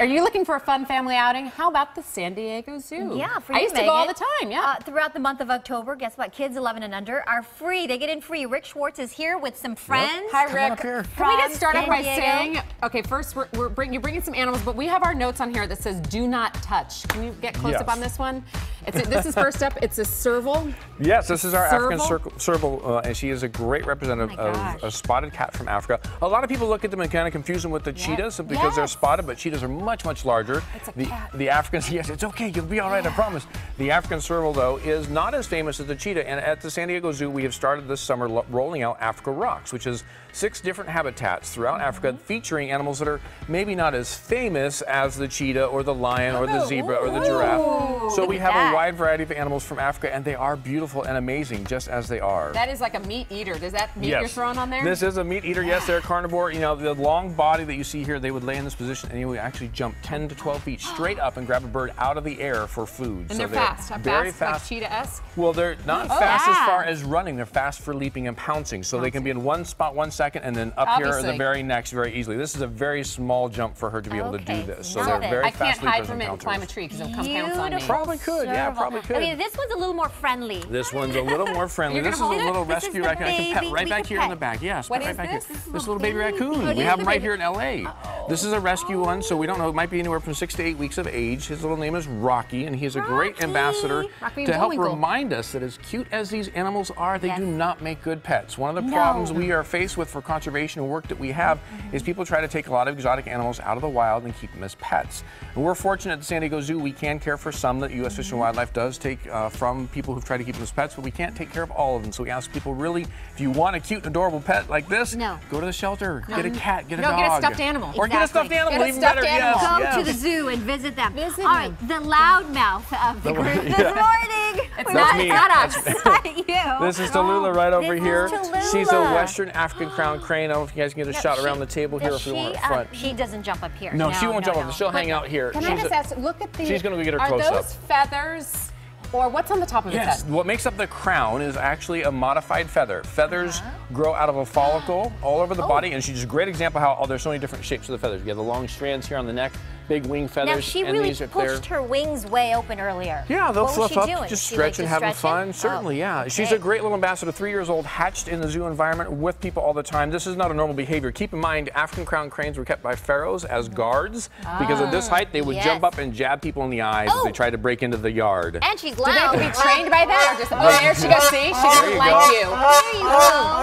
Are you looking for a fun family outing? How about the San Diego Zoo? Yeah, for you, I used to go all the time, yeah. Throughout the month of October, guess what? Kids 11 and under are free. They get in free. Rick Schwartz is here with some friends. Hi, Rick. Can we just start off by saying, okay, first you're bringing some animals, but we have our notes on here that says do not touch. Can you get close up on this one? This is first up. It's a serval. Yes, this is our African serval, and she is a great representative of a spotted cat from Africa. A lot of people look at them and kind of confuse them with the cheetahs because they're spotted, but cheetahs are much, much larger. It's a cat. The Africans, yes, it's okay, you'll be all right, I promise. The African serval, though, is not as famous as the cheetah, and at the San Diego Zoo, we have started this summer rolling out Africa Rocks, which is 6 different habitats throughout Africa featuring animals that are maybe not as famous as the cheetah or the lion or the zebra or the giraffe. So we have a wide variety of animals from Africa, and they are beautiful and amazing just as they are. That is like a meat eater. Does that meat you're throwing on there? This is a meat eater, yes, they're a carnivore. You know, the long body that you see here, they would lay in this position and you would actually jump 10 to 12 feet straight up and grab a bird out of the air for food. And so they're fast. Very fast. Like cheetah-esque? Well, they're not fast as far as running. They're fast for leaping and pouncing. So they can be in one spot 1 second and then up here in the very next very easily. This is a very small jump for her to be able to do this. So they're very fast I can't hide leapers from it and climb a tree because it'll come pounce on me. Probably could, yeah, probably could. I mean, this one's a little more friendly. This one's a little more friendly. This is a little rescue raccoon. I can pet right back here in the back. Yes, right back here. This little baby raccoon. We have him right here in LA. This is a rescue one, so we don't know. It might be anywhere from 6 to 8 weeks of age. His little name is Rocky, and he's a great ambassador to help remind us that as cute as these animals are, they do not make good pets. One of the problems we are faced with for conservation work that we have is people try to take a lot of exotic animals out of the wild and keep them as pets. And we're fortunate at the San Diego Zoo, we can care for some that U.S. Fish and Wildlife does take from people who've tried to keep them as pets, but we can't take care of all of them. So we ask people, really, if you want a cute and adorable pet like this, go to the shelter, get a cat, get a dog. Get a stuffed animal. Or get a stuffed animal, even better. Go to the zoo and visit them. All right, the loudmouth of the group this morning. It's not us. It's not you. This is Tallulah right over here. She's a Western African crown crane. I don't know if you guys can get a shot around the table here if you want up front. She doesn't jump up here. No, she won't jump up. She'll hang out here. Can I just ask, look at these. She's going to get her close up. Are those feathers? Or what's on the top of the head? Yes, what makes up the crown is actually a modified feather. Feathers grow out of a follicle all over the body, and she's just a great example how there's so many different shapes of the feathers. You have the long strands here on the neck, big wing feathers. Now, she really pushed her wings way open earlier. Yeah, they'll fluff up, doing? just stretch and having fun. Certainly, yeah. She's a great little ambassador, 3 years old, hatched in the zoo environment with people all the time. This is not a normal behavior. Keep in mind, African crown cranes were kept by pharaohs as guards because at this height, they would jump up and jab people in the eyes as they tried to break into the yard. And she's loud. Do they have to be trained by that? Or just, there she goes, see? She doesn't like you. There you go.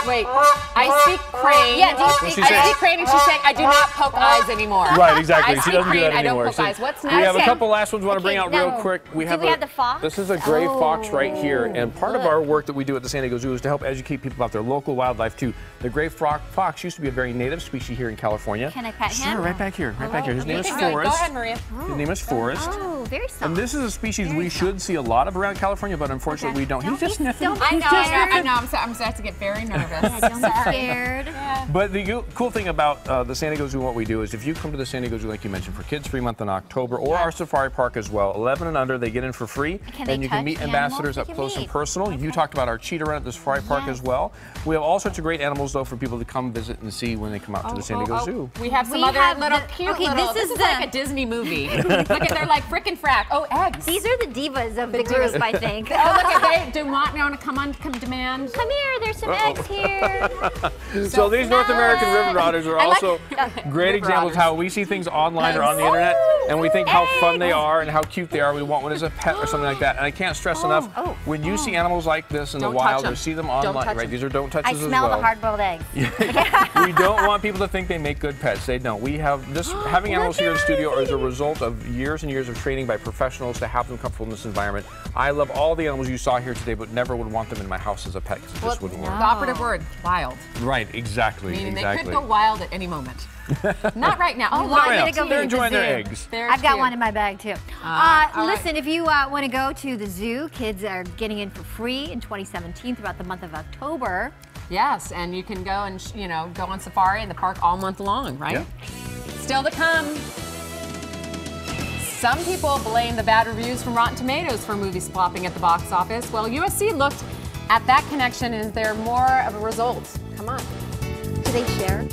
Wait, I speak crane. Yeah, I speak crane, and she's saying I do not poke eyes anymore. Right, exactly. She doesn't do that anymore. I don't poke eyes. What's next? We have a couple last ones we want to bring out real quick. We have the fox? This is a gray fox right here, and part of our work that we do at the San Diego Zoo is to help educate people about their local wildlife too. The gray fox used to be a very native species here in California. Can I pet him? Sure, right back here, right back here. His name is Forrest. Go ahead, Maria. His name is Forrest. Oh, very soft. And this is a species we should see a lot of around California, but unfortunately we don't. He's just sniffing. I know. I'm starting to get very nervous. Don't be scared. But the cool thing about the San Diego Zoo and what we do is if you come to the San Diego Zoo, like you mentioned, for Kids Free Month in October, or our safari park as well, 11 and under, they get in for free. And you can meet ambassadors up close and personal. You talked about our cheetah run at the safari park as well. We have all sorts of great animals, though, for people to come visit and see when they come out to the San Diego Zoo. We have some other little cute little, this is like a Disney movie. Look at, they're like frickin' frack. Oh, eggs. These are the divas of the group, I think. Oh, look at they do want to come demand. Come here, there's some eggs here. So these North American river otters are also great examples of how we see things online or on the internet, and we think how fun they are and how cute they are. We want one as a pet or something like that. And I can't stress enough, when you see animals like this in the wild or see them online, right? These are don't touches as well. I smell the hard-boiled eggs. We don't want people to think they make good pets. They don't. We have this, having animals here in the studio is a result of years and years of training by professionals to have them comfortable in this environment. I love all the animals you saw here today, but never would want them in my house as a pet because it just wouldn't work. The operative word, wild. Right, exactly. Meaning they could go wild at any moment. Not right now. Oh, I'm going to go They're enjoying their eggs. I've got one in my bag, too. Listen, if you want to go to the zoo, kids are getting in for free in 2017 throughout the month of October. Yes, and you can go and, go on safari in the park all month long, right? Yeah. Still to come. Some people blame the bad reviews from Rotten Tomatoes for movies flopping at the box office. Well, USC looked at that connection. Is there more of a result? Come on. Do they share?